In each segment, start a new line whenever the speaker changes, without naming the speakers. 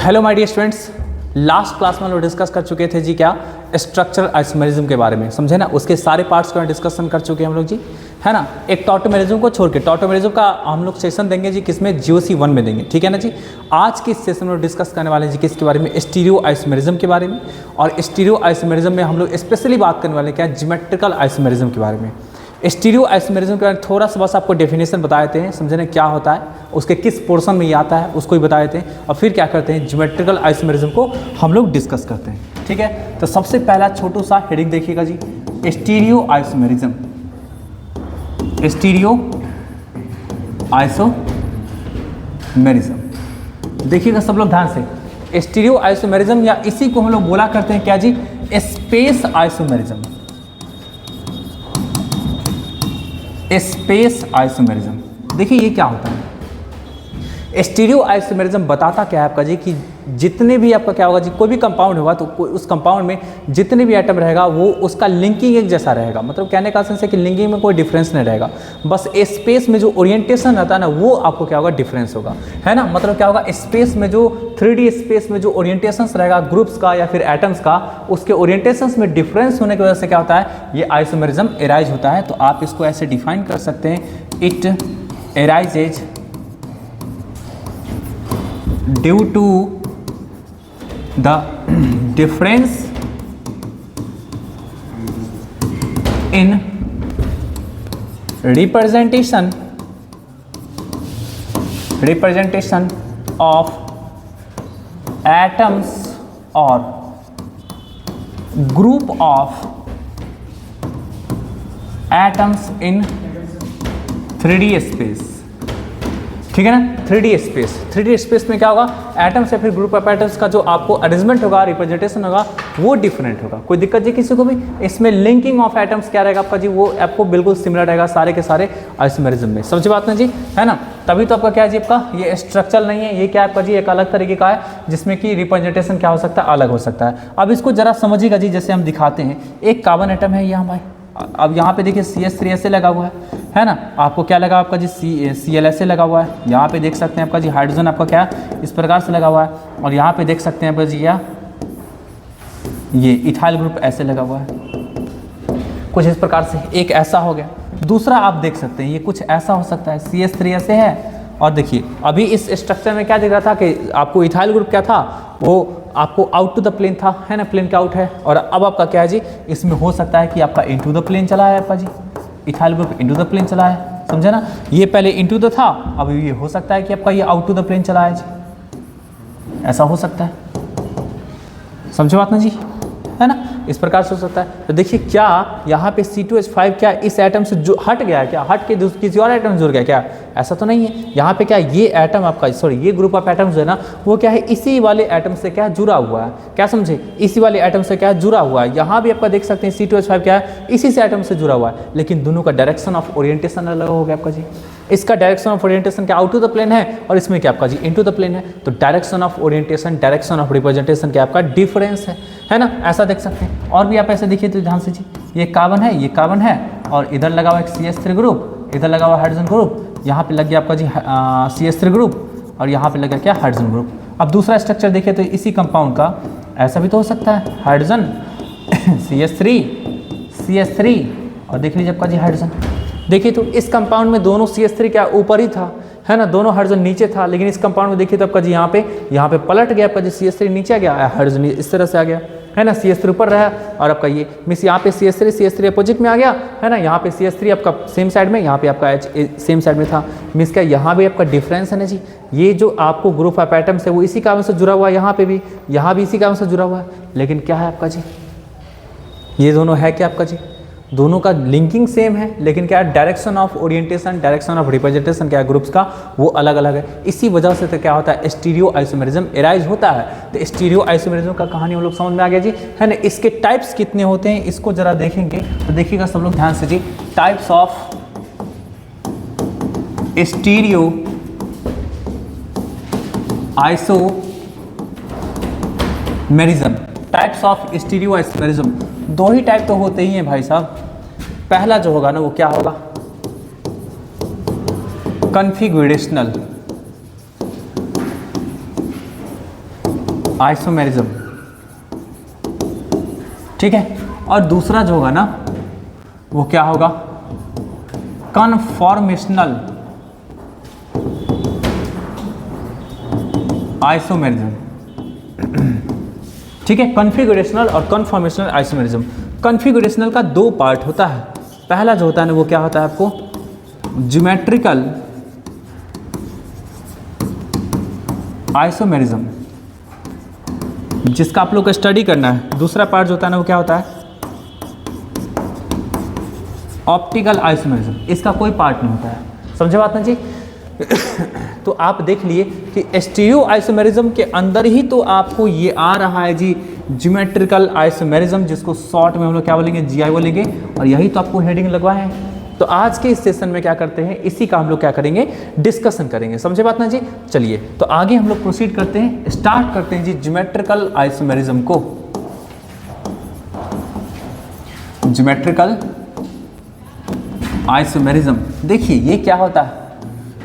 Hello my dear students, last class में हम लोग डिस्कस कर चुके थे जी क्या स्ट्रक्चरल आइसोमेरिज्म के बारे में, समझे ना। उसके सारे पार्ट्स का डिस्कशन कर चुके हैं हम लोग जी, है ना। एक टॉटोमेरिज्म को छोड़ के, टॉटोमेरिज्म का हम लोग सेशन देंगे जी किसमें, GOC 1 में देंगे, ठीक है ना जी। आज के इस सेशन में डिस्कस करने वाले हैं जी किसके बारे में, स्टीरियो आइसोमेरिज्म के बारे में। और स्टीरियो आइसोमेरिज्म में हम लोग स्पेशली बात करने वाले क्या, ज्योमेट्रिकल आइसोमेरिज्म के बारे में। स्टीरियो आइसोमेरिज्म के बारे में थोड़ा सा बस आपको डेफिनेशन बता देते हैं, समझे ना क्या होता है, उसके किस पोर्शन में ये आता है उसको ही बता देते हैं, और फिर क्या करते हैं ज्योमेट्रिकल आइसोमेरिज्म को हम लोग डिस्कस करते हैं, ठीक है। तो सबसे पहला छोटू सा हेडिंग देखिएगा जी, स्टीरियो आइसोमेरिज्म। स्टीरियो आइसोमेरिज्म देखिएगा सब लोग ध्यान से। स्टीरियो आइसोमेरिज्म या इसी को हम लोग बोला करते हैं क्या जी, स्पेस आइसोमेरिज्म। स्पेस आइसोमेरिज्म देखिए ये क्या होता है। स्टीरियो आइसोमेरिज्म बताता क्या है आपका जी कि जितने भी आपका क्या होगा जी, कोई भी कंपाउंड होगा तो उस कंपाउंड में जितने भी एटम रहेगा वो उसका लिंकिंग एक जैसा रहेगा। मतलब कहने का सेंस है कि लिंकिंग में कोई डिफरेंस नहीं रहेगा, बस स्पेस में जो ओरिएंटेशन रहता है ना वो आपको क्या होगा, डिफरेंस होगा, है ना। मतलब क्या होगा, स्पेस में जो 3D स्पेस में जो ओरिएंटेशन रहेगा ग्रुप्स का या फिर एटम्स का, उसके ओरिएंटेशन में डिफरेंस होने की वजह से क्या होता है, ये आइसोमेरिज्म एराइज होता है। तो आप इसको ऐसे डिफाइन कर सकते हैं, it arises due to the difference in representation of atoms or group of atoms in 3D space, ठीक है ना। 3D स्पेस में क्या होगा, एटम्स या फिर ग्रुप ऑफ एटम्स का जो आपको अरेंजमेंट होगा, रिप्रेजेंटेशन होगा, वो डिफरेंट होगा। कोई दिक्कत जी किसी को भी। इसमें लिंकिंग ऑफ एटम्स क्या रहेगा आपका जी, वो आपको बिल्कुल सिमिलर रहेगा सारे के सारे आइसोमेरिज्म में, समझे बात ना जी, है ना। तभी तो आपका क्या है जी, आपका ये स्ट्रक्चरल नहीं है, ये क्या आपका जी एक अलग तरीके का है जिसमें कि रिप्रेजेंटेशन क्या हो सकता है, अलग हो सकता है। अब इसको जरा समझिएगा जी, जैसे हम दिखाते हैं, एक कार्बन एटम है यहाँ भाई, अब यहाँ पे देखिए CH3 ऐसे लगा हुआ है ना। आपको क्या लगा आपका जी, Cl ऐसे लगा हुआ है। यहाँ पे देख सकते हैं आपका जी हाइड्रोजन आपका क्या इस प्रकार से लगा हुआ है, और यहाँ पे देख सकते हैं आपका जी ये इथाइल ग्रुप ऐसे लगा हुआ है, कुछ इस प्रकार से। एक ऐसा हो गया। दूसरा आप देख सकते हैं ये कुछ ऐसा हो सकता है, CH3 ऐसे है। और देखिए अभी इस स्ट्रक्चर में क्या दिख रहा था कि आपको इथाइल ग्रुप क्या था, वो आपको आउट टू द प्लेन था, है ना, प्लेन के आउट है। और अब आपका क्या है जी, इसमें हो सकता है कि आपका इनटू द प्लेन चला है आपका जी, ethyl group into the plane चला है, समझे ना। ये पहले इनटू द था, अब ये हो सकता है कि आपका ये आउट टू द प्लेन चला है जी, ऐसा हो सकता है, समझे बात ना जी, है ना। इस प्रकार से हो सकता है। तो देखिए क्या यहाँ पे C2H5 क्या इस एटम से जो हट गया है क्या, हट के किसी और एटम से जुड़ गया क्या, ऐसा तो नहीं है। यहाँ पे क्या ये एटम आपका, सॉरी ये ग्रुप ऑफ एटम्स जो है ना, वो क्या है इसी वाले एटम से क्या जुड़ा हुआ है, क्या समझे, इसी वाले एटम से क्या जुड़ा हुआ है। यहाँ भी आपका देख सकते हैं C2H5 क्या है इसी से एटम से जुड़ा हुआ है, लेकिन दोनों का डायरेक्शन ऑफ ओरिएंटेशन अलग हो गया आपका जी। इसका डायरेक्शन ऑफ ओरिएंटेशन क्या आउट टू द प्लेन है, और इसमें क्या आपका जी इनटू द प्लेन है। तो direction of orientation, direction of representation क्या आपका डिफरेंस है ना, ऐसा देख सकते हैं। और भी आप ऐसे देखिए तो ध्यान से जी, ये कार्बन है, ये कार्बन है, और इधर लगा हुआ एक CH3 ग्रुप, इधर लगा हुआ हाइड्रोजन ग्रुप, यहाँ पे लग गया आपका जी CH3 ग्रुप, और यहाँ पे लगा क्या हाइड्रोजन ग्रुप। अब दूसरा स्ट्रक्चर देखिए तो इसी कंपाउंड का ऐसा भी तो हो सकता है, हाइड्रोजन CH3 और देख लीजिए आपका जी हाइड्रोजन। देखिए तो इस कंपाउंड में दोनों CH3 क्या ऊपर ही था, है ना, दोनों हाइड्रोजन नीचे था। लेकिन इस कंपाउंड में देखिए तो आपका जी यहाँ पे पलट गया आपका जी, CH3 नीचे आ गया, हाइड्रोजन इस तरह से आ गया, है ना, CH3 ऊपर रहा, और आपका ये मिस यहाँ पे CH3 अपोजिट में आ गया, है ना। यहाँ पे CH3 आपका सेम साइड में, यहाँ पे आपका H सेम साइड में था, मिस क्या यहाँ भी आपका डिफरेंस है ना जी। ये जो आपको ग्रुप ऑफ एटम्स है वो इसी कारण से जुड़ा हुआ है, यहाँ भी इसी कारण से जुड़ा हुआ है। लेकिन क्या है आपका जी, ये दोनों है क्या आपका जी, दोनों का लिंकिंग सेम है, लेकिन क्या direction of orientation, direction of representation क्या है ग्रुप्स का, वो अलग अलग है। इसी वजह से तो क्या होता है स्टीरियो आइसोमेरिज्म एराइज होता है। तो स्टीरियो आइसोमेरिज्म का कहानी हम लोग समझ में आ गया जी, है ना। इसके टाइप्स कितने होते हैं इसको जरा देखेंगे तो देखिएगा सब लोग ध्यान से जी, types of stereo isomerism. Types of stereo isomerism, दो ही टाइप तो होते ही हैं भाई साहब। पहला जो होगा ना वो क्या होगा, कॉन्फ़िगरेशनल आइसोमेरिज्म, ठीक है। और दूसरा जो होगा ना वो क्या होगा, कन्फॉर्मेशनल आइसोमेरिज्म, ठीक है। कॉन्फ़िगरेशनल और कन्फॉर्मेशनल आइसोमेरिज्म। कॉन्फ़िगरेशनल का दो पार्ट होता है। पहला जो होता है ना वो क्या होता है आपको, ज्योमेट्रिकल आइसोमेरिज्म, जिसका आप लोग को स्टडी करना है। दूसरा पार्ट जो होता है ना वो क्या होता है, ऑप्टिकल आइसोमेरिज्म। इसका कोई पार्ट नहीं होता है, समझे बात ना जी। तो आप देख लिए कि स्टीरियो आइसोमेरिज्म के अंदर ही तो आपको ये आ रहा है जी, ज्योमेट्रिकल आइसोमेरिज्म, जिसको शॉर्ट में हम लोग क्या बोलेंगे, जीआई बोलेंगे। और यही तो आपको हेडिंग लगवाए हैं। तो आज के इस सेशन में क्या करते हैं, इसी का हम लोग क्या करेंगे, डिस्कशन करेंगे, समझे बात ना जी। चलिए तो आगे हम लोग प्रोसीड करते हैं, स्टार्ट करते हैं जी ज्योमेट्रिकल आइसोमेरिज्म को। ज्योमेट्रिकल आइसोमेरिज्म, देखिए ये क्या होता है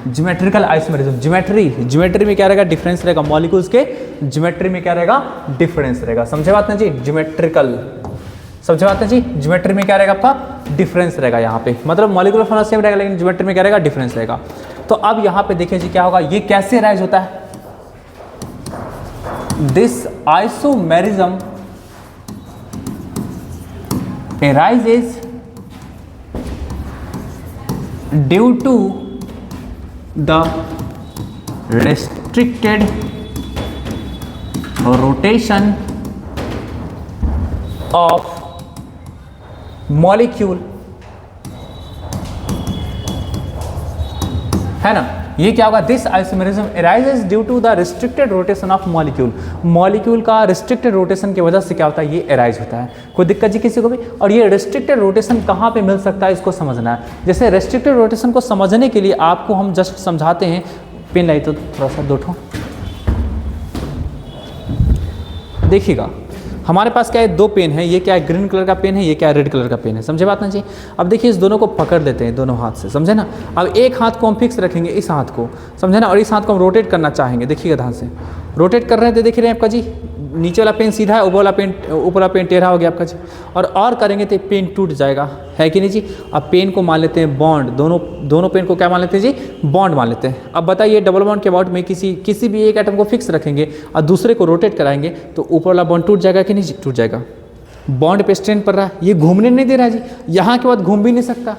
ज्योमेट्रिकल आइसोमेरिज्म। ज्योमेट्री में क्या रहेगा, डिफरेंस रहेगा। मॉलिक्यूल्स के ज्योमेट्री में क्या रहेगा, डिफरेंस रहेगा, समझे बात ना जी। ज्योमेट्रिकल, समझे बात ना जी। ज्योमेट्री में क्या रहेगा आपका, डिफरेंस रहेगा यहाँ पे, मतलब मॉलिक्यूलर फॉर्मूला सेम रहेगा लेकिन ज्योमेट्री में क्या रहेगा, डिफरेंस रहेगा। तो अब यहाँ पे देखिए जी क्या होगा, ये कैसे राइज होता है, this isomerism arises due to the restricted rotation of molecule, है ना। ये क्या होगा, this isomerism arises due to the restricted rotation of molecule. Molecule का रिस्ट्रिक्टेड रोटेशन की वजह से क्या होता है, ये अराइज होता है। कोई दिक्कत जी किसी को भी। और ये रिस्ट्रिक्टेड रोटेशन कहाँ पे मिल सकता है, इसको समझना है। जैसे रिस्ट्रिक्टेड रोटेशन को समझने के लिए आपको हम जस्ट समझाते हैं। पेन लाई तो थोड़ा सा दो ठो, देखिएगा हमारे पास क्या है, दो पेन है। ये क्या है, ग्रीन कलर का पेन है, ये क्या है, रेड कलर का पेन है, समझे बात ना जी। अब देखिए इस दोनों को पकड़ लेते हैं दोनों हाथ से, समझे ना। अब एक हाथ को हम फिक्स रखेंगे, इस हाथ को, समझे ना। और इस हाथ को हम रोटेट करना चाहेंगे, देखिएगा ध्यान से। रोटेट कर रहे हैं तो देख रहे हैं आपका जी, नीचे वाला पेन सीधा है, ऊपर वाला पेन टेढ़ा हो गया आपका जी। और करेंगे तो पेन टूट जाएगा, है कि नहीं जी। अब पेन को मान लेते हैं बॉन्ड, दोनों पेन को क्या मान लेते हैं जी, बॉन्ड मान लेते हैं। अब बताइए डबल बॉन्ड के अबाउट में किसी भी एक एटम को फिक्स रखेंगे और दूसरे को रोटेट कराएंगे तो ऊपर वाला बॉन्ड टूट जाएगा कि नहीं जी, टूट जाएगा। बॉन्ड पे स्ट्रेन पड़ रहा है, ये घूमने नहीं दे रहा है जी, यहाँ के बाद घूम भी नहीं सकता,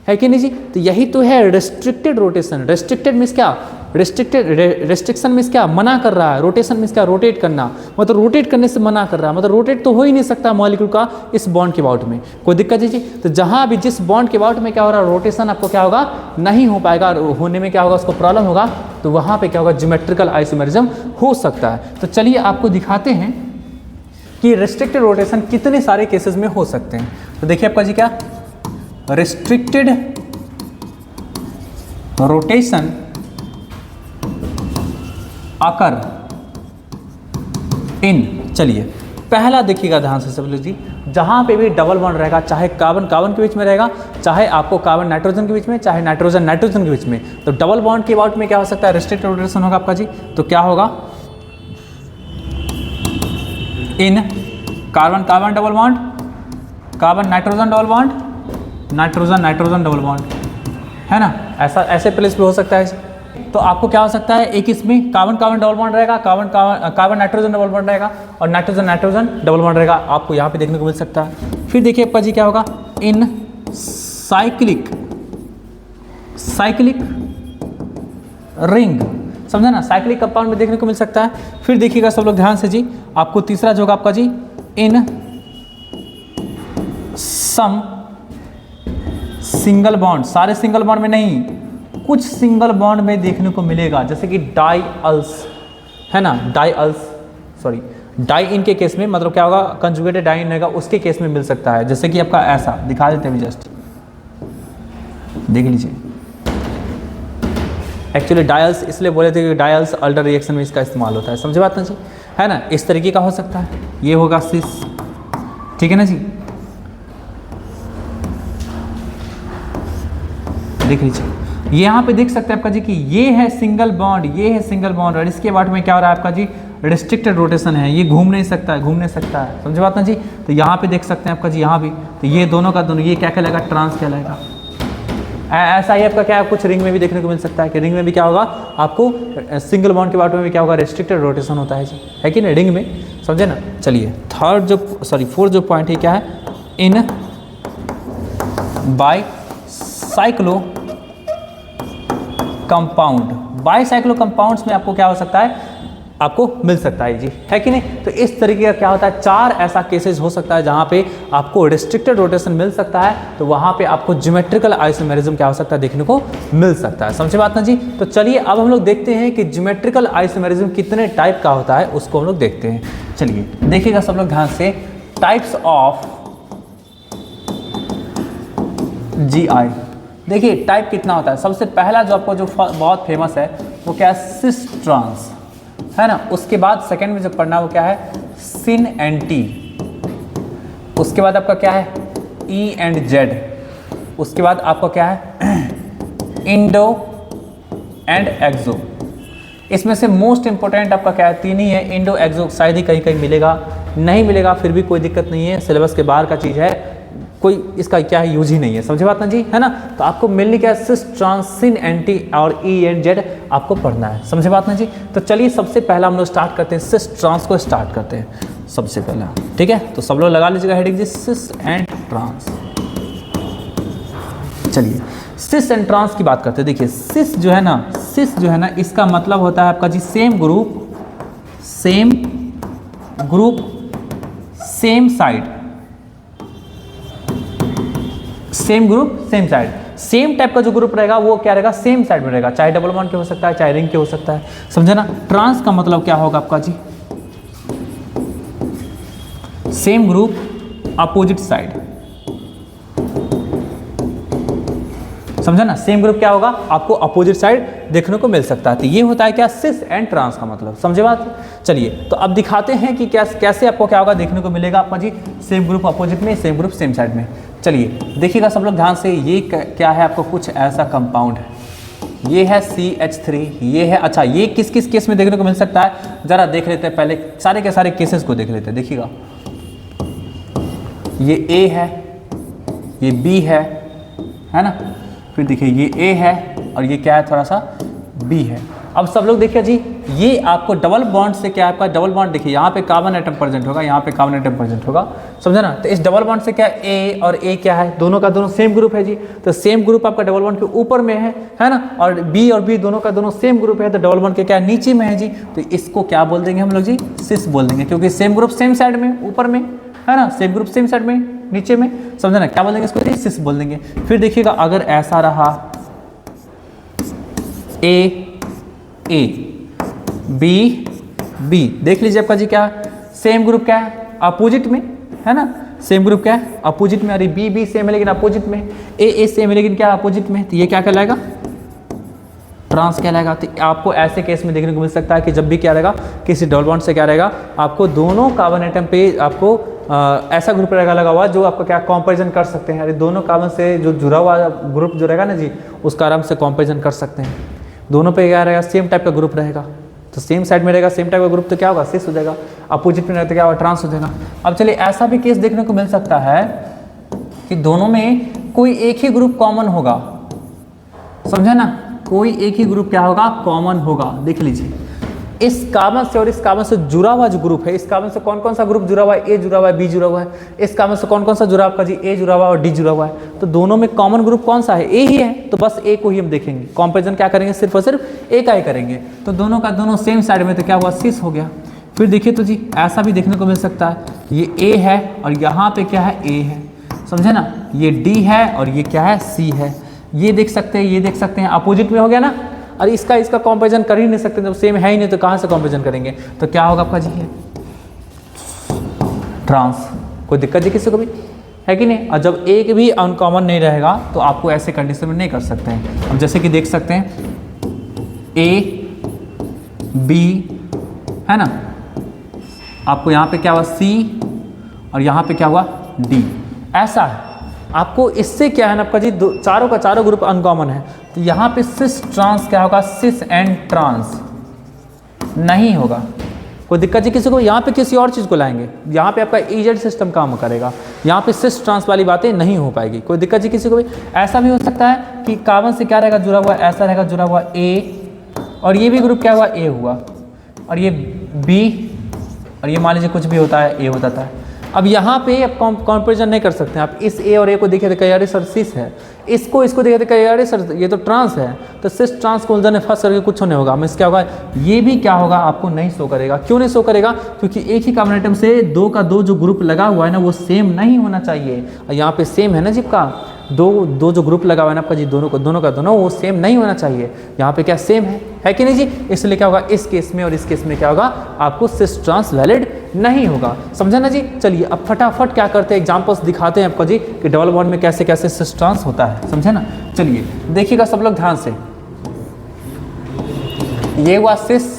है कि नहीं जी। तो यही तो है रेस्ट्रिक्टेड रोटेशन। रेस्ट्रिक्टेड मीन्स क्या, रेस्ट्रिक्शन मीन्स क्या, मना कर रहा है। रोटेशन मीन्स क्या, रोटेट करना, मतलब रोटेट करने से मना कर रहा है, मतलब रोटेट तो हो ही नहीं सकता मॉलिक्यूल का इस बॉन्ड के अबाउट में। कोई दिक्कत है जी। तो जहाँ भी जिस बॉन्ड के अबाउट में क्या हो रहा है, रोटेशन आपको क्या होगा, नहीं हो पाएगा, होने में क्या होगा, उसको प्रॉब्लम होगा, तो वहाँ पे क्या होगा, ज्योमेट्रिकल आइसोमेरिज्म हो सकता है। तो चलिए आपको दिखाते हैं कि रेस्ट्रिक्टेड रोटेशन कितने सारे केसेस में हो सकते हैं। तो देखिए आपका जी क्या, restricted rotation occur in, चलिए पहला देखिएगा ध्यान से सब लोग जी, जहां पे भी डबल बॉन्ड रहेगा, चाहे कार्बन कार्बन के बीच में रहेगा, चाहे आपको कार्बन नाइट्रोजन के बीच में, चाहे नाइट्रोजन नाइट्रोजन के बीच में, तो डबल बॉन्ड के अबाउट में क्या हो सकता है, रेस्ट्रिक्टेड रोटेशन होगा आपका जी। तो क्या होगा, इन carbon carbon double bond, carbon nitrogen double bond, nitrogen nitrogen double bond, है ना। ऐसे प्लेस पे हो सकता है। तो आपको क्या हो सकता है, एक इसमें कार्बन कार्बन डबल बॉन्ड रहेगा, कार्बन नाइट्रोजन डबल बॉन्ड रहेगा, और नाइट्रोजन नाइट्रोजन डबल बॉन्ड रहेगा, आपको यहाँ पे देखने को मिल सकता है। फिर देखिए आपका जी क्या होगा, इन साइक्लिक रिंग, समझा ना, साइक्लिक कंपाउंड में देखने को मिल सकता है। फिर देखिएगा सब लोग ध्यान से जी, आपको तीसरा जो होगा आपका जी, इन सम सिंगल बॉन्ड, सारे सिंगल बॉन्ड में नहीं, कुछ सिंगल बॉन्ड में देखने को मिलेगा, जैसे कि डाइअल्स, है ना, डाई इन के केस में, मतलब क्या होगा, कंजुगेटेड डाइन रहेगा, उसके केस में मिल सकता है। जैसे कि आपका ऐसा दिखा देते हैं, जस्ट देख लीजिए। एक्चुअली डायल्स इसलिए बोले थे कि डायल्स अल्टर रिएक्शन में इसका इस्तेमाल होता है, समझे बात ना जी, है ना। इस तरीके का हो सकता है, ये होगा सिस, ठीक है ना जी। देख लीजिए, ये यहाँ पे देख सकते हैं आपका जी कि ये है सिंगल बॉन्ड, ये है सिंगल बॉन्ड, और इसके बाद में क्या हो रहा है आपका जी, रिस्ट्रिक्टेड रोटेशन है, ये घूम नहीं सकता है, घूम नहीं सकता है, समझे बात ना जी। तो यहाँ पे देख सकते हैं आपका जी, यहाँ भी तो ये दोनों का दोनों, ये क्या कहलाएगा, ट्रांस कहलाएगा। ऐसा ही आपका क्या है, कुछ रिंग में भी देखने को मिल सकता है कि रिंग में भी क्या होगा आपको, सिंगल बॉन्ड के बारे में भी क्या होगा, रिस्ट्रिक्टेड रोटेशन होता है जी, है कि नहीं, रिंग में, समझे ना। चलिए फोर्थ जो पॉइंट है क्या है, इन बाईसाइक्लो कंपाउंड, बाईसाइक्लो कंपाउंड्स में आपको क्या हो सकता है, आपको मिल सकता है जी, है कि नहीं। तो इस तरीके का क्या होता है, 4 ऐसा केसेस हो सकता है जहां पे आपको रिस्ट्रिक्टेड रोटेशन मिल सकता है, तो वहां पे आपको ज्योमेट्रिकल आइसोमेरिज्म क्या हो सकता है, देखने को मिल सकता है, समझे बात ना जी। तो चलिए अब हम लोग देखते हैं कि ज्योमेट्रिकल आइसोमेरिज्म कितने टाइप का होता है, उसको हम लोग देखते हैं। चलिए देखिएगा सब लोग ध्यान से, टाइप्स ऑफ GI। देखिए टाइप कितना होता है, सबसे पहला जो आपको जो बहुत फेमस है वो क्या है, सिस ट्रांस, है ना। उसके बाद सेकंड में जो पढ़ना है वो क्या है, सिन एंड टी। उसके बाद आपका क्या है, ई एंड जेड। उसके बाद आपका क्या है, इंडो एंड एक्सो। इसमें से मोस्ट इंपॉर्टेंट आपका क्या है, 3 ही है, इंडो एक्सो शायद ही कहीं कहीं मिलेगा, नहीं मिलेगा फिर भी कोई दिक्कत नहीं है, सिलेबस के बाहर का चीज़ है, कोई इसका क्या है यूज ही नहीं है, समझे बात ना जी, है ना। तो आपको मिलने क्या है, सिस ट्रांस, सिन एंटी और ई एंड जेड आपको पढ़ना है, समझे बात ना जी। तो चलिए सबसे पहला हम लोग स्टार्ट करते हैं, सिस ट्रांस को स्टार्ट करते हैं सबसे पहला, ठीक है। तो सब लोग लगा लीजिएगा हेडिंग जी, सिस एंड ट्रांस। चलिए सिस एंड ट्रांस की बात करते हैं। देखिए सिस जो है ना, इसका मतलब होता है आपका जी same group same side, same group same side, same type का जो ग्रुप रहेगा वो क्या रहेगा, सेम साइड में रहेगा, चाहे डबल बॉन्ड के हो सकता है, चाहे रिंग के हो सकता है, समझे ना। ट्रांस का मतलब क्या होगा आपका जी, सेम ग्रुप अपोजिट साइड, समझा ना। सेम ग्रुप क्या होगा, आपको अपोजिट साइड देखने को मिल सकता है। तो ये होता है क्या, सिस एंड ट्रांस का मतलब, समझे बात। चलिए तो अब दिखाते हैं कि कैसे आपको क्या होगा, देखने को मिलेगा आपका जी सेम ग्रुप अपोजिट में, सेम ग्रुप सेम साइड में। चलिए देखिएगा सब लोग ध्यान से, ये क्या है, आपको कुछ ऐसा कंपाउंड है, ये है CH3, ये है, अच्छा ये किस किस केस में देखने को मिल सकता है, जरा देख लेते हैं, पहले सारे के सारे केसेस को देख लेते हैं। देखिएगा ये A है, ये B है ना, फिर देखिए ये A है और ये क्या है, थोड़ा सा B है। अब सब लोग देखिए जी, ये आपको डबल बॉन्ड से क्या है, आपका डबल बॉन्ड देखिए, यहाँ पे कार्बन एटम प्रेजेंट होगा, यहाँ पे कार्बन एटम प्रेजेंट होगा, समझा ना। तो इस डबल बॉन्ड से क्या A और A क्या है, दोनों का दोनों सेम ग्रुप है जी। तो सेम ग्रुप आपका डबल बॉन्ड के ऊपर में है ना, और B और B दोनों का दोनों सेम ग्रुप है, तो डबल बॉन्ड के क्या नीचे में है जी। तो इसको क्या बोल देंगे हम लोग जी, सिस बोल देंगे, क्योंकि सेम ग्रुप सेम साइड में ऊपर में है ना, सेम ग्रुप सेम साइड में नीचे में, समझा ना, क्या बोल देंगे इसको, सिस बोल देंगे। फिर देखिएगा अगर ऐसा रहा A B देख लीजिए आपका जी क्या, सेम ग्रुप क्या है, अपोजिट में, है ना, सेम ग्रुप क्या है, अपोजिट में। अरे B सेम है लेकिन अपोजिट में, A सेम है लेकिन क्या अपोजिट में, तो ये क्या कहलाएगा, ट्रांस कहलाएगा। तो आपको ऐसे केस में देखने को मिल सकता है कि जब भी क्या रहेगा, किसी डबल बॉन्ड से क्या रहेगा, आपको दोनों कार्बन एटम पे आपको ऐसा ग्रुप रहेगा लगा हुआ जो आपका क्या कंपैरिजन कर सकते हैं। अरे दोनों कार्बन से जो जुड़ा हुआ ग्रुप जो रहेगा ना जी, उसका आराम से कंपैरिजन कर सकते हैं। दोनों पे क्या रहेगा, सेम टाइप का ग्रुप रहेगा, तो सेम साइड में रहेगा सेम टाइप का ग्रुप, तो क्या होगा, सिस हो जाएगा। अपोजिट में रहेगा तो क्या होगा, ट्रांस हो जाएगा। अब चलिए ऐसा भी केस देखने को मिल सकता है कि दोनों में कोई एक ही ग्रुप कॉमन होगा, समझा ना, कोई एक ही ग्रुप क्या होगा, कॉमन होगा। देख लीजिए इस कार्बन से और इस कार्बन से जुड़ा हुआ जो ग्रुप है, इस कार्बन से कौन कौन सा ग्रुप जुड़ा हुआ है, A जुड़ा हुआ है, B जुड़ा हुआ है। इस कार्बन से कौन कौन सा जुड़ा आपका जी, A जुड़ा हुआ है और D जुड़ा हुआ है। तो दोनों में कॉमन ग्रुप कौन सा है, A ही है, तो बस A को ही हम देखेंगे, कंपैरिजन क्या करेंगे, सिर्फ और सिर्फ A का ही करेंगे। तो दोनों का दोनों सेम साइड में, तो क्या हुआ, सिस हो गया। फिर देखिए तो जी ऐसा भी देखने को मिल सकता है, ये A है और यहाँ पे क्या है, A है, समझे ना, ये D है और ये क्या है, C है। ये देख सकते हैं, ये देख सकते हैं, अपोजिट में हो गया ना। और इसका कंपैरिजन कर ही नहीं सकते, जब सेम है ही नहीं तो कहाँ से कंपैरिजन करेंगे। तो क्या होगा आपका जी, है ट्रांस। कोई दिक्कत जी किसी को भी, है कि नहीं। और जब एक भी अनकॉमन नहीं रहेगा तो आपको ऐसे कंडीशन में नहीं कर सकते हैं। अब जैसे कि देख सकते हैं A B है ना, आपको यहाँ पे क्या हुआ, C और यहाँ पे क्या हुआ, D। ऐसा है आपको, इससे क्या है ना आपका जी, चारों का चारों ग्रुप अनकॉमन है। तो यहाँ पे सिस ट्रांस क्या होगा, सिस एंड ट्रांस नहीं होगा, कोई दिक्कत जी किसी को? यहाँ पे किसी और चीज़ को लाएंगे, यहाँ पे आपका ईजेड सिस्टम काम करेगा, यहाँ पे सिस ट्रांस वाली बातें नहीं हो पाएगी। कोई दिक्कत जी किसी को भी? ऐसा भी हो सकता है कि कार्बन से क्या रहेगा जुड़ा हुआ, ऐसा रहेगा जुड़ा हुआ ए, और ये भी ग्रुप क्या हुआ, ए हुआ, और ये बी, और ये मान लीजिए कुछ भी होता है, ए होता था। अब यहाँ पे आप कंपैरिजन नहीं कर सकते आप, इस ए और ए को देखे तो कहीं अरे सर सिस है, इसको देखे तो कहीं अरे सर ये तो ट्रांस है, तो सिस ट्रांस को उलझन में फंस करके कुछ होने होगा। मीन्स क्या होगा, ये भी क्या होगा आपको नहीं शो करेगा। क्यों नहीं शो करेगा? क्योंकि एक ही कार्बन आइटम से दो का दो जो ग्रुप लगा हुआ है ना, वो सेम नहीं होना चाहिए। और यहाँ पे सेम है ना जी का दो जो ग्रुप लगा हुआ है ना आपका जी, दोनों का दोनों वो सेम नहीं होना चाहिए। यहाँ पे क्या सेम है कि नहीं जी? इसलिए क्या होगा, इस केस में और इस केस में क्या होगा, आपको सिस ट्रांस वैलिड नहीं होगा। समझा ना जी? चलिए अब फटाफट क्या करते हैं, एग्जांपल्स दिखाते हैं आपको जी कि डबल बॉन्ड में कैसे कैसे सिस ट्रांस होता है। समझे ना? चलिए देखिएगा सब लोग ध्यान से। ये हुआ सिस,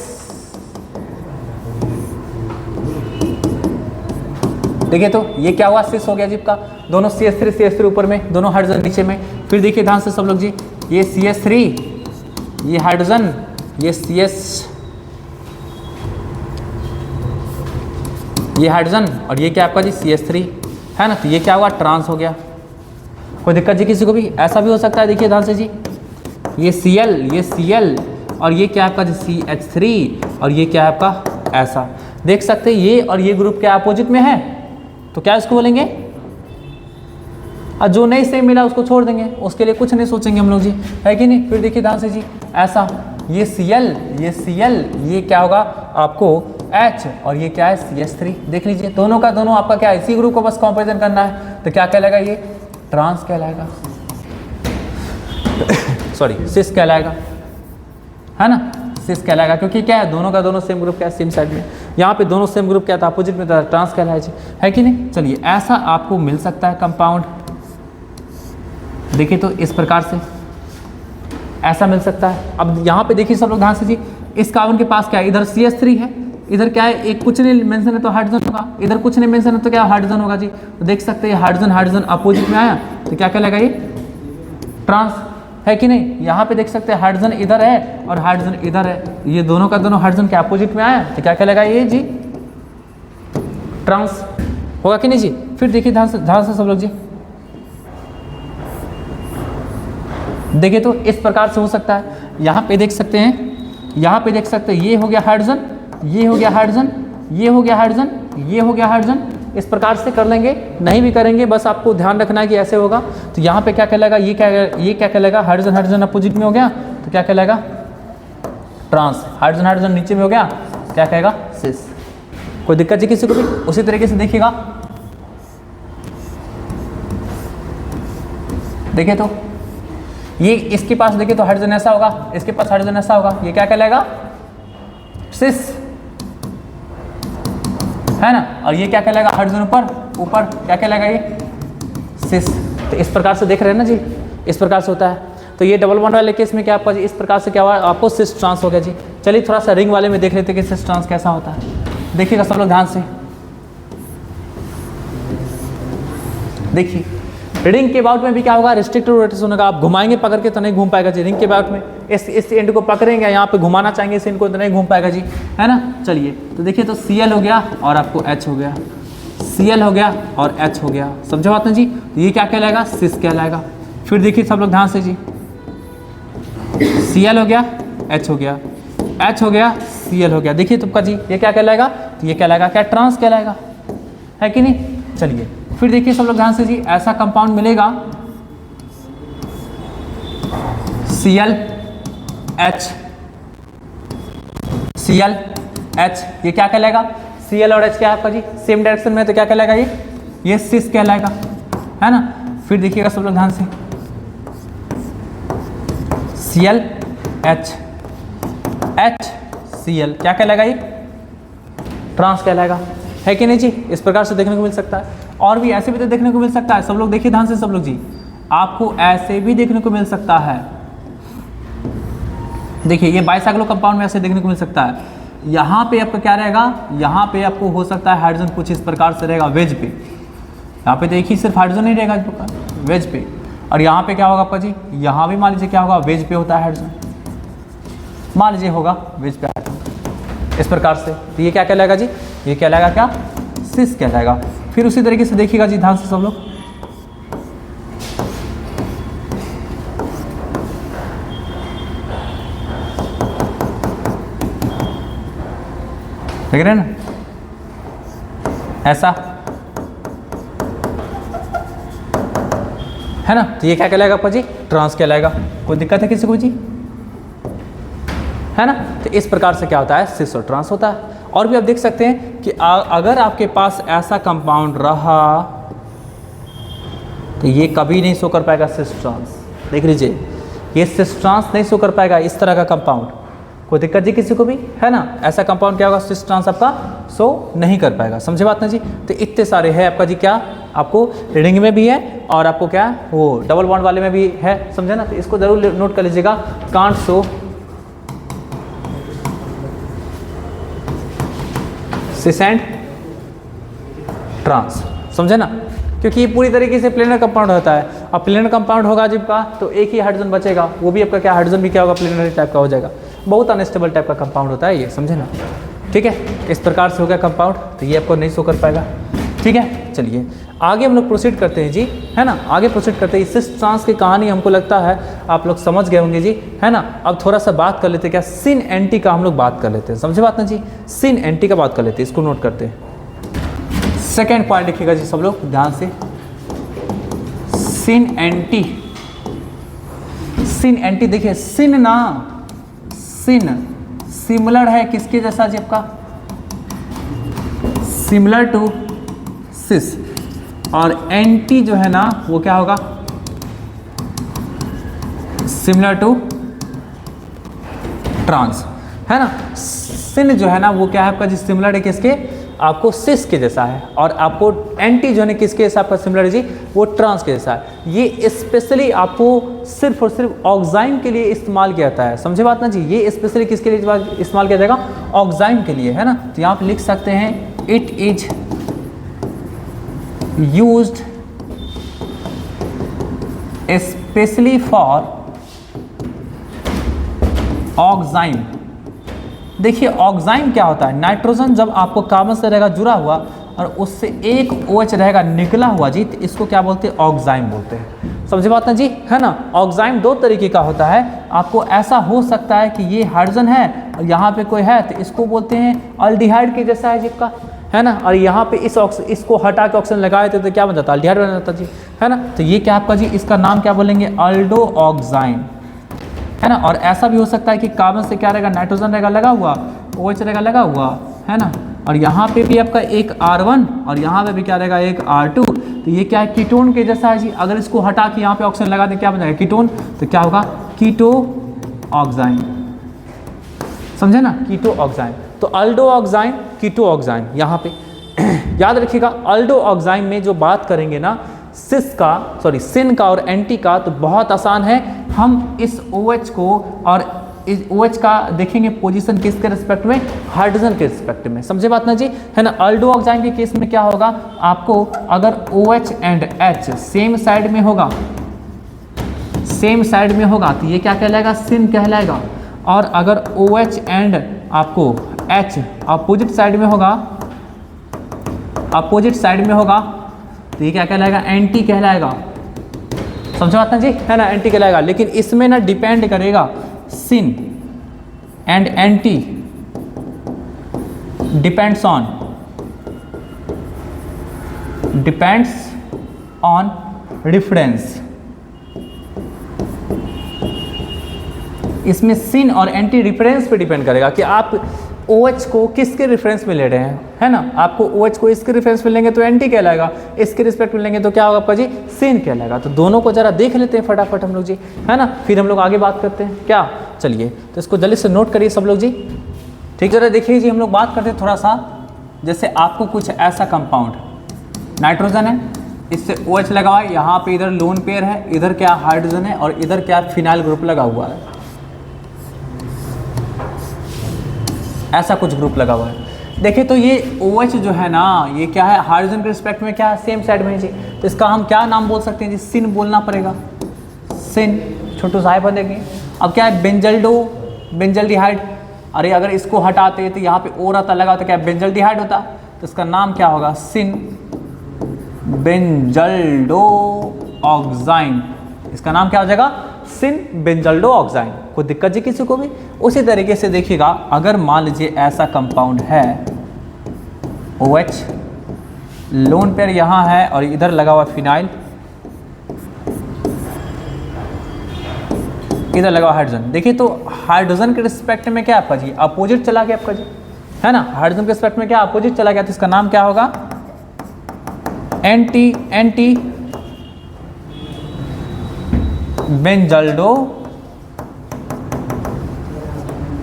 देखिए तो ये क्या हुआ, सिस हो गया जी का, दोनों CH3 ऊपर में, दोनों हाइड्रोजन नीचे में। फिर देखिए ध्यान से सब लोग जी, ये CH3, ये हाइड्रोजन, ये ये हाइड्रोजन, और ये क्या आपका जी CH3 है ना, तो ये क्या हुआ, ट्रांस हो गया। कोई दिक्कत जी किसी को भी? ऐसा भी हो सकता है, देखिए ध्यान से जी, ये Cl, और ये क्या आपका जी CH3, और ये क्या है आपका ऐसा। देख सकते हैं ये और ये ग्रुप क्या अपोजिट में है, तो क्या इसको बोलेंगे, और जो नहीं सेम मिला उसको छोड़ देंगे, उसके लिए कुछ नहीं सोचेंगे हम लोग जी, है कि नहीं। फिर देखिए ध्यान से जी, ऐसा ये Cl, ये क्या होगा आपको H, और ये क्या है CH3। देख लीजिए दोनों का दोनों आपका क्या है, इसी ग्रुप को बस कंपैरिजन करना है, तो क्या कहलाएगा, ये ट्रांस कहलाएगा, सॉरी सिस कहलाएगा, है ना, सिस कहलाएगा। क्योंकि क्या है, दोनों का दोनों सेम ग्रुप क्या है, सेम साइड में। यहाँ पे दोनों सेम ग्रुप क्या था, अपोजिट में था, ट्रांस कहलाएगा, है कि नहीं। चलिए ऐसा आपको मिल सकता है कंपाउंड, देखिए तो इस प्रकार से ऐसा मिल सकता है। अब यहाँ पे देखिए सब लोग ध्यान से जी, इस कार्बन के पास क्या है, इधर CH3 है, इधर क्या है, एक कुछ नहीं मेंशन है तो हाइड्रोजन होगा, इधर कुछ नहीं मेंशन है तो क्या हाइड्रोजन होगा जी। तो देख सकते हैं हाइड्रोजन अपोजिट में आया, तो क्या कहलाएगा, ये ट्रांस, है कि नहीं। यहाँ पे देख सकते हैं हाइड्रोजन इधर है और हाइड्रोजन इधर है, ये दोनों का दोनों हाइड्रोजन के अपोजिट में आया, तो क्या कहलाएगा, ये जी ट्रांस होगा कि नहीं जी। फिर देखिए ध्यान से सब लोग जी, देखिए तो इस प्रकार से हो सकता है। यहाँ पे देख सकते हैं, यहाँ पे देख सकते हैं, ये हो गया हाइड्रोजन, ये हो गया हाइड्रोजन, ये हो गया हाइड्रोजन, ये हो गया हाइड्रोजन, इस प्रकार से कर लेंगे। नहीं भी करेंगे, बस आपको ध्यान रखना है कि ऐसे होगा। तो यहाँ पे क्या कहलाएगा, ये क्या कहलाएगा, हाइड्रोजन अपोजिट में हो गया, तो क्या कहलाएगा, ट्रांस। हाइड्रोजन नीचे में हो गया, क्या कहेगा, सिस। कोई दिक्कत जी किसी को भी? उसी तरीके से देखिएगा, देखिए तो ये इसके पास देखिए तो हाइड्रोजन ऐसा होगा, इसके पास हाइड्रोजन ऐसा होगा, ये क्या कहलाएगा, सिस, है ना। और ये क्या कहलाएगा, हाइड्रोजन ऊपर क्या कहलाएगा, ये सिस। तो इस प्रकार से देख रहे हैं ना जी, इस प्रकार से होता है। तो ये डबल बॉन्ड वाले केस में क्या आपका जी, इस प्रकार से क्या हुआ, आपको सिस ट्रांस हो गया जी। चलिए थोड़ा सा रिंग वाले में देख लेते हैं कि सिस ट्रांस कैसा होता है। देखिएगा सब लोग ध्यान से, देखिए रिंग के बाउट में भी क्या होगा, रिस्ट्रिक्टिव रोटेशन होगा। आप घुमाएंगे पकड़ के तो नहीं घूम पाएगा जी। रिंग के बाउट में इस एंड को पकड़ेंगे, यहाँ पे घुमाना चाहेंगे इस एंड को तो नहीं घूम पाएगा जी, है ना। चलिए तो देखिए तो Cl हो गया और आपको H हो गया, Cl हो गया और H हो गया, समझो बात ना जी। तो ये क्या कहलाएगा, सिस कहलाएगा। फिर देखिए सब लोग ध्यान से जी, Cl हो गया, H हो गया, H हो गया, Cl हो गया। देखिए तुमका जी ये क्या कहलाएगा, तो ये कहलाएगा क्या, ट्रांस कहलाएगा, है कि नहीं। चलिए फिर देखिए सब लोग ध्यान से जी, ऐसा कंपाउंड मिलेगा Cl H, Cl H, ये क्या कहलाएगा, Cl और H क्या है आपका जी, सेम डायरेक्शन में, तो क्या कहलाएगा, ये सिस कहलाएगा, है ना। फिर देखिएगा सब लोग ध्यान से, Cl H H Cl क्या कहलाएगा, ये ट्रांस कहलाएगा, है कि नहीं जी। इस प्रकार से देखने को मिल सकता है, और भी ऐसे भी तो देखने को मिल सकता है। सब लोग देखिए ध्यान से सब लोग जी, आपको ऐसे भी देखने को मिल सकता है। देखिए ये बाइसाइक्लो कंपाउंड में ऐसे देखने को मिल सकता है। यहाँ पे आपका क्या रहेगा, यहाँ पे आपको हो सकता है हाइड्रोजन कुछ इस प्रकार से रहेगा वेज पे, यहाँ पे देखिए सिर्फ हाइड्रोजन नहीं रहेगा वेज पे, और यहाँ पे क्या होगा आपका जी, यहाँ भी मान लीजिए क्या होगा, वेज पे होता है हाइड्रोजन, मान लीजिए होगा वेज पे हाइड्रोजन, इस प्रकार से। तो ये क्या कहलाएगा जी, ये कहलाएगा क्या, सिस कहलाएगा। फिर उसी तरीके से देखिएगा जी ध्यान से सब लोग, देख रहे हैं ना, ऐसा है ना। तो ये क्या कहलाएगा आपका जी, ट्रांस कहलाएगा। कोई दिक्कत है किसी को जी, है ना। तो इस प्रकार से क्या होता है, सिस और ट्रांस होता है। और भी आप देख सकते हैं कि अगर आपके पास ऐसा कंपाउंड रहा तो ये कभी नहीं शो कर पाएगा सिस ट्रांस। देख लीजिए, ये सिस ट्रांस नहीं शो कर पाएगा इस तरह का कंपाउंड। कोई दिक्कत जी किसी को भी, है ना। ऐसा कंपाउंड क्या होगा, सिस ट्रांस आपका शो नहीं कर पाएगा। समझे बात ना जी। तो इतने सारे है आपका जी, क्या आपको रिंग में भी है और आपको क्या वो डबल बॉन्ड वाले में भी है, समझे ना। तो इसको जरूर नोट कर लीजिएगा, can't show cis and trans, समझे ना। क्योंकि ये पूरी तरीके से प्लेनर कंपाउंड होता है। अब प्लेनर कंपाउंड होगा जब का, तो एक ही हाइड्रोजन बचेगा, वो भी आपका क्या हाइड्रोजन भी क्या होगा, प्लेनरी टाइप का हो जाएगा। बहुत अनस्टेबल टाइप का कंपाउंड होता है ये, समझे ना। ठीक है, इस प्रकार से हो गया कंपाउंड। तो ये आपको नहीं शो कर पाएगा। ठीक है, चलिए आगे हम लोग प्रोसीड करते हैं जी, है ना। आगे प्रोसीड करते हैं। सिस ट्रांस की कहानी हमको लगता है आप लोग समझ गए होंगे जी, है ना। अब थोड़ा सा बात कर लेते हैं, क्या सिन एंटी का हम लोग बात कर लेते हैं, समझे बात ना जी। सिन एंटी का बात कर लेते हैं, इसको नोट करते हैं। सेकेंड पॉइंट लिखिएगा जी सब लोग ध्यान से, सिन एंटी। सिन एंटी देखिए, सिन ना, सिन सिमिलर है किसके जैसा जी आपका, सिमिलर टू सिस। और एंटी जो है ना वो क्या होगा, सिमिलर टू ट्रांस, है ना। सिन जो है ना वो क्या है आपका जी, सिमिलर है किसके, आपको सिस के जैसा है। और आपको एंटी जो है किसके जैसा आपका सिमिलर है जी, वो ट्रांस के जैसा है। ये स्पेशली आपको सिर्फ और सिर्फ ऑक्साइम के लिए इस्तेमाल किया जाता है, समझे बात ना जी। ये स्पेशली किसके लिए इस्तेमाल किया जाएगा, ऑक्साइम के लिए, है ना। तो यहाँ पे लिख सकते हैं, it is used specially for oxime. देखिए ऑक्साइम क्या होता है, नाइट्रोजन जब आपको कार्बन से रहेगा जुड़ा हुआ और उससे एक OH रहेगा निकला हुआ जी, तो इसको क्या बोलते हैं, ऑक्साइम बोलते हैं, समझे बात ना जी, है ना। ऑक्साइम दो तरीके का होता है। आपको ऐसा हो सकता है कि ये हाइड्रोजन है और यहाँ पे कोई है, तो इसको बोलते हैं अल्डिहाइड के जैसा है जिसका, है ना। और यहाँ पे इसको हटा के ऑक्सीजन लगाए थे तो क्या बन जाता, अल्डिहाइड बन जाता जी, है ना। तो ये क्या आपका जी, इसका नाम क्या बोलेंगे, अल्डो ऑक्साइम, है ना। और ऐसा भी हो सकता है कि कार्बन से क्या रहेगा, नाइट्रोजन रहेगा लगा हुआ, OH रहेगा लगा हुआ, है ना। और यहाँ पे भी आपका एक R1 और यहाँ पे भी क्या रहेगा, एक R2। तो ये क्या है, कीटोन के जैसा है जी। अगर इसको हटा के यहाँ पे ऑक्सीजन लगा दें क्या बन जाएगा, कीटोन। तो क्या होगा, कीटो ऑक्साइम, समझे ना, कीटो ऑक्साइम। तो अल्डो ऑक्साइम, कीटो ऑक्साइम, यहाँ पे याद रखिएगा। अल्डो ऑक्साइम में जो बात करेंगे ना सिस का, सॉरी सिन का और एंटी का, तो बहुत आसान है। हम इस OH को और इस OH का देखेंगे पोजीशन किसके रिस्पेक्ट में, हाइड्रोजन के रिस्पेक्ट में, समझे बात ना जी, है ना। अल्डो ऑक्साइम के केस में क्या होगा, आपको अगर OH and H same side में होगा, सेम साइड में होगा तो ये क्या कहलाएगा, सिन कहलाएगा। और अगर OH एंड आपको H अपोजिट साइड में होगा, अपोजिट साइड में होगा तो ये क्या कहलाएगा, एंटी कहलाएगा, समझो बात ना जी, है ना, एंटी कहलाएगा। लेकिन इसमें ना डिपेंड करेगा, syn and anti depends on reference. इसमें सिन और एंटी रेफरेंस पे डिपेंड करेगा कि आप OH को किसके रेफरेंस में ले रहे हैं, है ना। आपको OH को इसके रेफरेंस में लेंगे तो एंटी कहलाएगा, इसके रिस्पेक्ट में लेंगे तो क्या होगा आपका जी, सिन कहलाएगा। तो दोनों को जरा देख लेते हैं फटाफट हम लोग जी, है ना। फिर हम लोग आगे बात करते हैं क्या, चलिए। तो इसको जल्दी से नोट करिए सब लोग जी, ठीक। जरा देखिए जी, हम लोग बात करते हैं थोड़ा सा, जैसे आपको कुछ ऐसा कंपाउंड, नाइट्रोजन है, इससे OH लगा हुआ है, यहाँ पे इधर लोन पेयर है, इधर क्या हाइड्रोजन है और इधर क्या फिनाइल ग्रुप लगा हुआ है, ऐसा कुछ ग्रुप लगा हुआ है। देखिए तो ये OH जो है ना, ये क्या है, हाइड्रोजन के रिस्पेक्ट में क्या है, सेम साइड में जी। तो इसका हम क्या नाम बोल सकते हैं जी, सिन बोलना पड़ेगा, सिन, छोटू साहेब बनेंगे। अब क्या है, बेंजल्डो, बेंजल्डिहाइड। अरे अगर इसको हटाते तो यहाँ पे ओ रहता लगा तो क्या बेंजल्डिहाइड होता, तो इसका नाम क्या होगा, सिन बेंजल्डो ऑक्साइन। इसका नाम क्या हो जाएगा, सिन बेंजल्डो ऑक्साइन। कोई दिक्कत जी किसी को भी। उसी तरीके से देखिएगा, अगर मान लीजिए ऐसा कंपाउंड है OH, लोन पेयर यहाँ है और इधर लगा हुआ फिनाइल, इधर लगा हुआ हाइड्रोजन। देखिए तो हाइड्रोजन के रिस्पेक्ट में क्या आपका जी, अपोजिट चला गया आपका जी, है ना। हाइड्रोजन के रिस्पेक्ट में क्या अपोजिट चला गया, तो इसका नाम क्या होगा, एंटी एंटी बेंजल्डो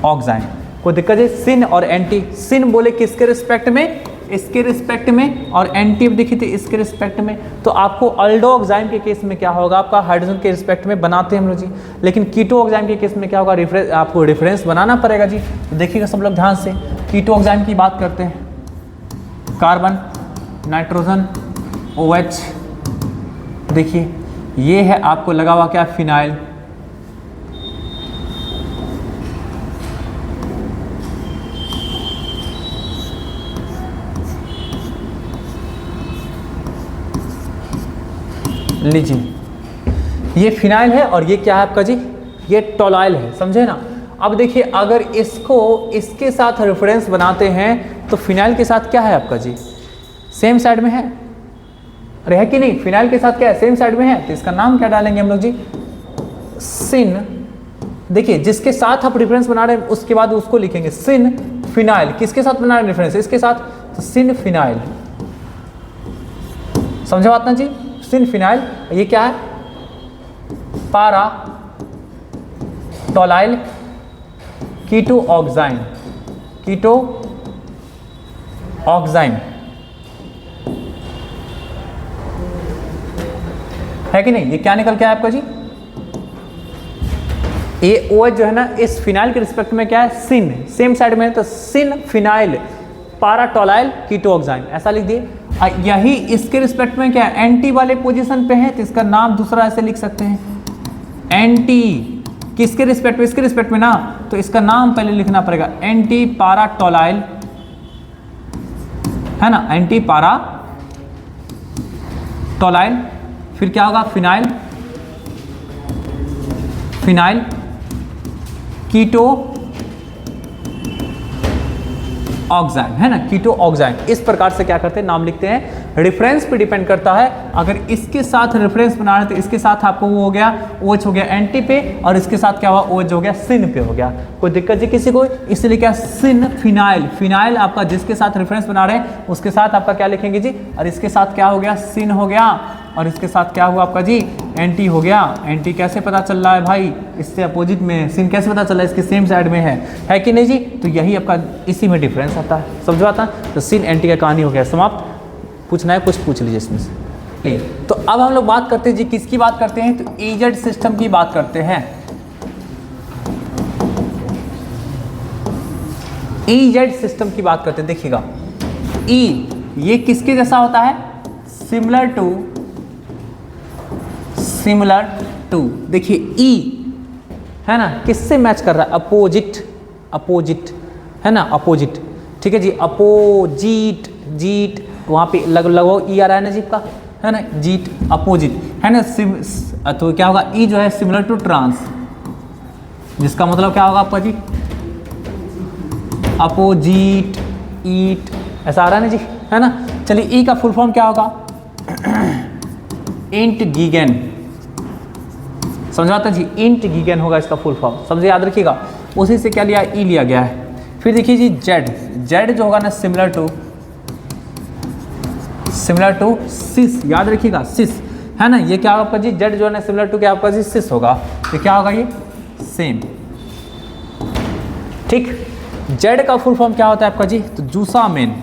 ऑक्साइन। कोई दिक्कत है। सिन और एंटी, सिन बोले किसके रिस्पेक्ट में, इसके रिस्पेक्ट में, और एंटी देखी थी इसके रिस्पेक्ट में। तो आपको अल्डो ऑक्साइन के केस में क्या होगा, आपका हाइड्रोजन के रिस्पेक्ट में बनाते हैं हम लोग जी, लेकिन कीटो ऑक्साइन के केस में क्या होगा, आपको रेफरेंस बनाना पड़ेगा जी। तो देखिएगा सब लोग ध्यान से, कीटो ऑक्साइन की बात करते हैं, कार्बन, नाइट्रोजन, OH, देखिए ये है आपको लगा हुआ क्या, फिनाइल, लीजिए ये फिनाइल है और ये क्या है आपका जी, ये टोलाइल है, समझे ना। अब देखिए अगर इसको इसके साथ रेफरेंस बनाते हैं तो फिनाइल के साथ क्या है आपका जी, सेम साइड में है, अरे है कि नहीं, फिनाइल के साथ क्या है, सेम साइड में है। तो इसका नाम क्या डालेंगे हम लोग जी, सिन। देखिए जिसके साथ आप रेफरेंस बना रहे हैं उसके बाद उसको लिखेंगे सिन फिनाइल। किसके साथ बना रहे हैं रेफरेंस, इसके साथ, तो सिन फिनाइल, समझे बात ना जी। सिन फिनाइल, ये क्या है, पारा टोलाइल कीटो ऑक्साइन, कीटो ऑक्साइन, है कि नहीं। ये क्या निकल के आया आपका जी, ये OH जो है ना इस फिनाइल के रिस्पेक्ट में क्या है, सिन, सेम साइड में है, तो सिन फिनाइल पारा टोलाइल कीटो ऑक्साइन, ऐसा लिख दिए। यही इसके रिस्पेक्ट में क्या है, एंटी वाले पोजीशन पे है, तो इसका नाम दूसरा ऐसे लिख सकते हैं, एंटी, किसके रिस्पेक्ट में, इसके रिस्पेक्ट में ना, तो इसका नाम पहले लिखना पड़ेगा, एंटी पारा टोलाइल, है ना, एंटी पारा टोलाइल। फिर क्या होगा, फिनाइल, फिनाइल कीटो ऑक्साइन, है ना, कीटो ऑक्साइन। इस प्रकार से क्या करते हैं, नाम लिखते हैं। रेफरेंस पे डिपेंड करता है, अगर इसके साथ रेफरेंस बना रहे तो इसके साथ आपको वो हो गया, OH हो गया एंटी पे, और इसके साथ क्या हुआ, OH हो गया सिन पे हो गया। कोई दिक्कत जी किसी को, इसलिए क्या, सिन फिनाइल, फिनाइल आपका जिसके साथ रेफरेंस बना रहे हैं उसके साथ आपका क्या लिखेंगे जी, और इसके साथ क्या हो गया, सिन हो गया, और इसके साथ क्या हुआ आपका जी, एंटी हो गया। एंटी कैसे पता चल रहा है भाई, इससे अपोजिट में, सिन कैसे पता चल रहा है, इसके सेम साइड में है कि नहीं जी। तो यही आपका इसी में डिफरेंस आता है, समझो आता। तो सिन एंटी का कहानी हो गया समाप्त। पूछना है कुछ पूछ लीजिए इसमें से। तो अब हम लोग बात करते हैं जी, किसकी बात करते हैं, तो EZ सिस्टम की बात करते हैं। EZ सिस्टम की बात करते हैं, देखिएगा E ये किसके जैसा होता है, सिमिलर टू, देखिए E है ना, किससे मैच कर रहा है, अपोजिट, है ना, अपोजिट, ठीक है जी, अपोजिट, जीट, वहाँ पे लगभग E आ रहा है ना जीप का, है ना, जीट, अपोजिट, है ना। तो क्या होगा, E जो है सिमिलर टू ट्रांस, जिसका मतलब क्या होगा आपका जी, अपोजिट, ईट, ऐसा आ रहा है ना जी, है ना। चलिए E का फुल फॉर्म क्या होगा, इंट गीगन, समझाता जी, इंट गीगन होगा इसका फुल फॉर्म, समझे, याद रखिएगा। उसी से क्या लिया, E लिया गया है। फिर देखिए जी जेड जो होगा ना, सिमिलर टू सिस, याद रखिएगा, सिस, है ना। ये क्या होगा आपका जी, जेड जो है ना सिमिलर टू क्या आपका जी, सिस होगा। तो क्या होगा ये, सेम, ठीक। जेड का फुल फॉर्म क्या होता है आपका जी, तो जूसामेन,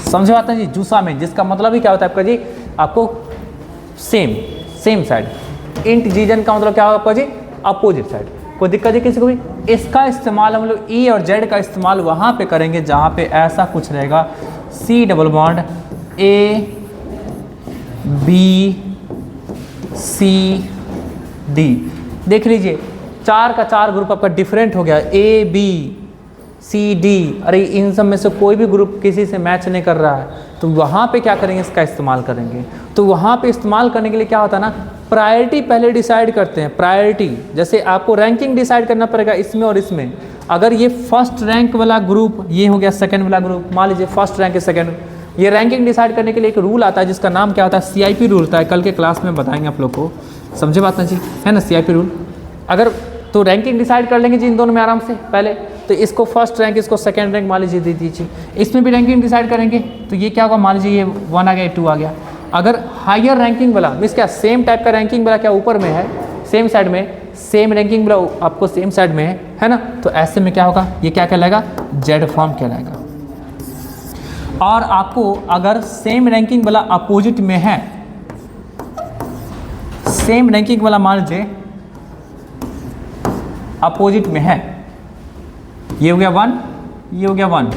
समझे बात है जी, जूसामेन, जिसका मतलब ही क्या होता है आपका जी, आपको सेम साइड। इंट जीजन का मतलब क्या होगा आपका जी, अपोजिट साइड। कोई दिक्कत है किसी को भी। इसका इस्तेमाल हम लोग E और Z का इस्तेमाल वहाँ पे करेंगे जहाँ पे ऐसा कुछ रहेगा, C double bond A B C D। देख लीजिए 4 का 4 ग्रुप आपका डिफरेंट हो गया, ए बी सी डी, अरे इन सब में से कोई भी ग्रुप किसी से मैच नहीं कर रहा है, तो वहाँ पे क्या करेंगे, इसका इस्तेमाल करेंगे। तो वहाँ पे इस्तेमाल करने के लिए क्या होता है ना, प्रायोरिटी पहले डिसाइड करते हैं। प्रायोरिटी जैसे आपको रैंकिंग डिसाइड करना पड़ेगा इसमें और इसमें। अगर ये फर्स्ट रैंक वाला ग्रुप, ये हो गया सेकंड वाला ग्रुप, मान लीजिए फर्स्ट रैंक है सेकंड, ये रैंकिंग डिसाइड करने के लिए एक रूल आता है जिसका नाम क्या होता है, CIP रूल होता है। कल के क्लास में बताएंगे आप लोग को, समझे बात ना जी, है ना, CIP रूल। अगर तो रैंकिंग डिसाइड कर लेंगे जी इन दोनों में आराम से पहले, तो इसको फर्स्ट रैंक, इसको सेकंड रैंक मान लीजिए दे दीजिए। इसमें भी रैंकिंग डिसाइड करेंगे तो ये क्या होगा, मान लीजिए ये 1 आ गया, 2 आ गया। अगर हायर रैंकिंग वाला मीन्स क्या, सेम टाइप का रैंकिंग वाला क्या ऊपर में है, सेम साइड में, सेम रैंकिंग वाला आपको सेम साइड में है ना, तो ऐसे में क्या होगा, ये क्या कहलाएगा, जेड फॉर्म कहलाएगा। और आपको अगर सेम रैंकिंग वाला अपोजिट में है, सेम रैंकिंग वाला मान लीजिए अपोजिट में है, ये हो गया 1, ये हो गया 1,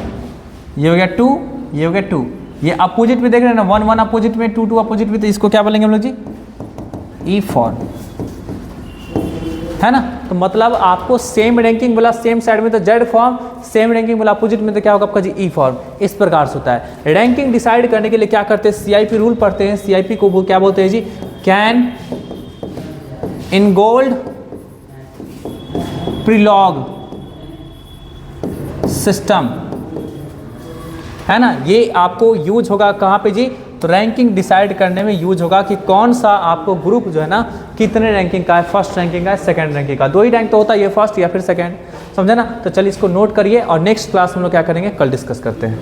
ये हो गया 2, ये हो गया 2, ये अपोजिट में देख रहे हैं ना, 1 1 अपोजिट में, 2 2 अपोजिट में, तो इसको क्या बोलेंगे हम लोग जी, ई फॉर्म, है ना। तो मतलब आपको सेम रैंकिंग वाला सेम साइड में तो जेड फॉर्म, सेम रैंकिंग वाला अपोजिट में तो क्या होगा आपका जी, ई फॉर्म। इस प्रकार से होता है। रैंकिंग डिसाइड करने के लिए क्या करते हैं, CIP रूल पढ़ते हैं। CIP को क्या बोलते हैं जी, कैन इन गोल्ड प्रीलॉग सिस्टम, है ना। ये आपको यूज होगा कहाँ पे जी, तो रैंकिंग डिसाइड करने में यूज होगा कि कौन सा आपको ग्रुप जो है ना कितने रैंकिंग का है, फर्स्ट रैंकिंग का है, सेकंड रैंकिंग का। 2 ही रैंक तो होता है, ये फर्स्ट या फिर सेकंड, समझे ना। तो चलिए इसको नोट करिए और नेक्स्ट क्लास में हम लोग क्या करेंगे, कल डिस्कस करते हैं।